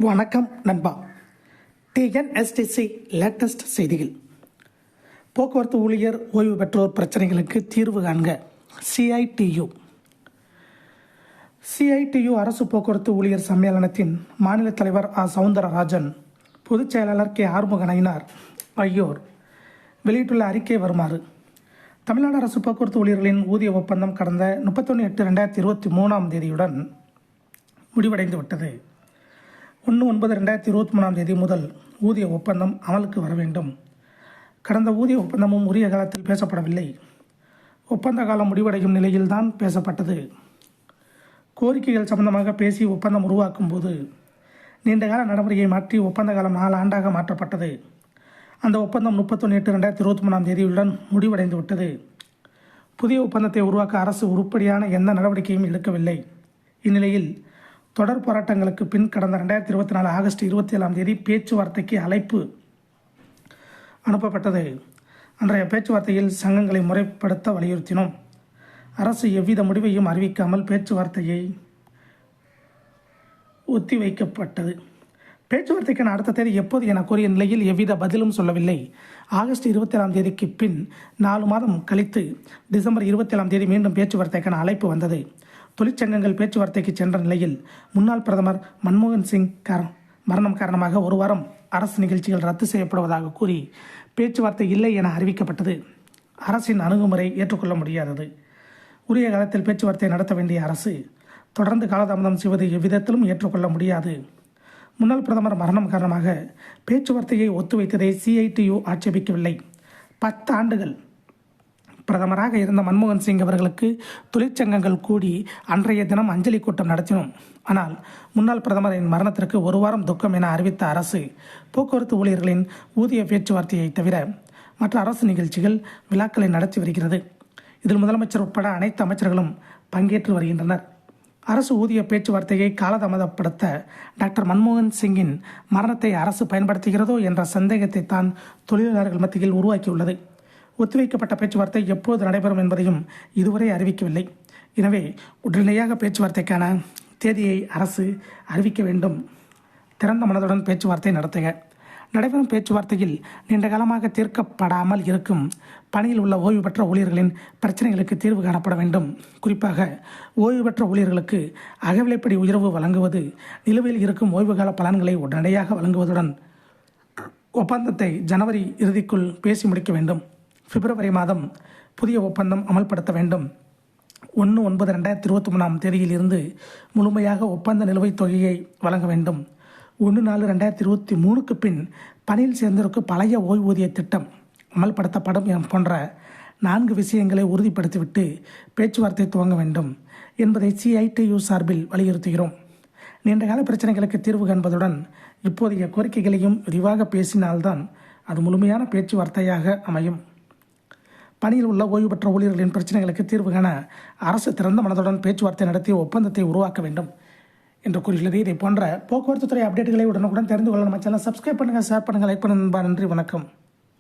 வணக்கம் நண்பா. TNSTC latest செய்திகள். போக்குவரத்து ஊழியர் ஓய்வு பெற்றோர் பிரச்சனைகளுக்கு தீர்வு காண்க. சிஐடியு அரசு போக்குவரத்து ஊழியர் சம்மேளனத்தின் மாநில தலைவர் சவுந்தரராஜன், பொதுச் செயலாளர் ஆறுமுகநயினார் ஆகியோர் வெளியிட்டுள்ள அறிக்கை வருமாறு. தமிழ்நாடு அரசு போக்குவரத்து ஊழியர்களின் ஊதிய ஒப்பந்தம் கடந்த 31/8/2023 முடிவடைந்து விட்டது. 1/9/2023 முதல் ஊதிய ஒப்பந்தம் அமலுக்கு வர வேண்டும். கடந்த ஊதிய ஒப்பந்தமும் உரிய காலத்தில் பேசப்படவில்லை. ஒப்பந்த காலம் முடிவடையும் நிலையில்தான் பேசப்பட்டது. கோரிக்கைகள் சம்பந்தமாக பேசி ஒப்பந்தம் உருவாக்கும் போது நீண்டகால நடைமுறையை மாற்றி ஒப்பந்த காலம் 4 ஆண்டாக மாற்றப்பட்டது. அந்த ஒப்பந்தம் 31/8/2023 முடிவடைந்து விட்டது. புதிய ஒப்பந்தத்தை உருவாக்க அரசு உருப்படியான எந்த நடவடிக்கையும் எடுக்கவில்லை. இந்நிலையில் தொடர் போராட்டங்களுக்கு பின் கடந்த 2024 ஆகஸ்ட் 27 பேச்சுவார்த்தைக்கு அழைப்பு அனுப்பப்பட்டது. அன்றைய பேச்சுவார்த்தையில் சங்கங்களை முறைப்படுத்த வலியுறுத்தினோம். அரசு எவ்வித முடிவையும் அறிவிக்காமல் பேச்சுவார்த்தையை ஒத்திவைக்கப்பட்டது. பேச்சுவார்த்தைக்கான அடுத்த தேதி எப்போது என கூறிய நிலையில் எவ்வித பதிலும் சொல்லவில்லை. ஆகஸ்ட் 27 பின் 4 மாதம் கழித்து டிசம்பர் 27 மீண்டும் பேச்சுவார்த்தைக்கான அழைப்பு வந்தது. தொழிற்சங்கங்கள் பேச்சுவார்த்தைக்கு சென்ற நிலையில் முன்னாள் பிரதமர் மன்மோகன் சிங் மரணம் காரணமாக 1 வாரம் அரசு நிகழ்ச்சிகள் ரத்து செய்யப்படுவதாக கூறி பேச்சுவார்த்தை இல்லை என அறிவிக்கப்பட்டது. அரசின் அணுகுமுறை ஏற்றுக்கொள்ள முடியாதது. உரிய காலத்தில் பேச்சுவார்த்தை நடத்த வேண்டிய அரசு தொடர்ந்து காலதாமதம் செய்வது எவ்விதத்திலும் ஏற்றுக்கொள்ள முடியாது. முன்னாள் பிரதமர் மரணம் காரணமாக பேச்சுவார்த்தையை ஒத்திவைத்ததை சிஐடியு ஆட்சேபிக்கவில்லை. 10 ஆண்டுகள் பிரதமராக இருந்த மன்மோகன் சிங் அவர்களுக்கு தொழிற்சங்கங்கள் கூடி அன்றைய தினம் அஞ்சலி கூட்டம் நடத்தினோம். ஆனால் முன்னாள் பிரதமரின் மரணத்திற்கு 1 வாரம் துக்கம் என அறிவித்த அரசு போக்குவரத்து ஊழியர்களின் ஊதிய பேச்சுவார்த்தையை தவிர மற்ற அரசு நிகழ்ச்சிகள், விழாக்களை நடத்தி வருகிறது. இதில் முதலமைச்சர் உட்பட அனைத்து அமைச்சர்களும் பங்கேற்று வருகின்றனர். அரசு ஊதிய பேச்சுவார்த்தையை காலதாமதப்படுத்த டாக்டர் மன்மோகன் சிங்கின் மரணத்தை அரசு பயன்படுத்துகிறதோ என்ற சந்தேகத்தை தான் தொழிலாளர்கள் மத்தியில் உருவாக்கியுள்ளது. ஒத்திவைக்கப்பட்ட பேச்சுவார்த்தை எப்போது நடைபெறும் என்பதையும் இதுவரை அறிவிக்கவில்லை. எனவே உடனடியாக பேச்சுவார்த்தைக்கான தேதியை அரசு அறிவிக்க வேண்டும். திறந்த மனதுடன் பேச்சுவார்த்தை நடத்துக. நடைபெறும் பேச்சுவார்த்தையில் நீண்ட காலமாக தீர்க்கப்படாமல் இருக்கும் பணியில் உள்ள ஓய்வு பெற்ற ஊழியர்களின் பிரச்சனைகளுக்கு தீர்வு காணப்பட வேண்டும். குறிப்பாக ஓய்வு பெற்ற ஊழியர்களுக்கு அகவிலைப்படி உயர்வு வழங்குவது, நிலுவையில் இருக்கும் ஓய்வுகால பலன்களை உடனடியாக வழங்குவதுடன் ஒப்பந்தத்தை ஜனவரி இறுதிக்குள் பேசி முடிக்க வேண்டும். பிப்ரவரி மாதம் புதிய ஒப்பந்தம் அமல்படுத்த வேண்டும். 1/9/2023 இருந்து முழுமையாக ஒப்பந்த நிலுவைத் தொகையை வழங்க வேண்டும். 1/4/2023 பின் பணியில் சேர்ந்தோருக்கு பழைய ஓய்வூதிய திட்டம் அமல்படுத்தப்படும் போன்ற 4 விஷயங்களை உறுதிப்படுத்திவிட்டு பேச்சுவார்த்தை துவங்க வேண்டும் என்பதை சிஐடியு சார்பில் வலியுறுத்துகிறோம். நீண்டகால பிரச்சனைகளுக்கு தீர்வு காண்பதுடன் இப்போதைய கோரிக்கைகளையும் விரிவாக பேசினால்தான் அது முழுமையான பேச்சுவார்த்தையாக அமையும். பணியில் உள்ள ஓய்வு பெற்ற ஊழியர்களின் பிரச்சனைகளுக்கு தீர்வு காண அரசு திறந்த மனதுடன் பேச்சுவார்த்தை நடத்தி ஒப்பந்தத்தை உருவாக்க வேண்டும் என்று கூறியுள்ளது. இதை போன்ற போக்குவரத்து துறை அப்டேட்டுகளை உடனுக்குடன் தெரிந்து கொள்ள நம்ம சேனல் சப்ஸ்கிரைப் பண்ணுங்கள், ஷேர் பண்ணுங்கள், லைக் பண்ணுங்கள். நன்றி, வணக்கம்.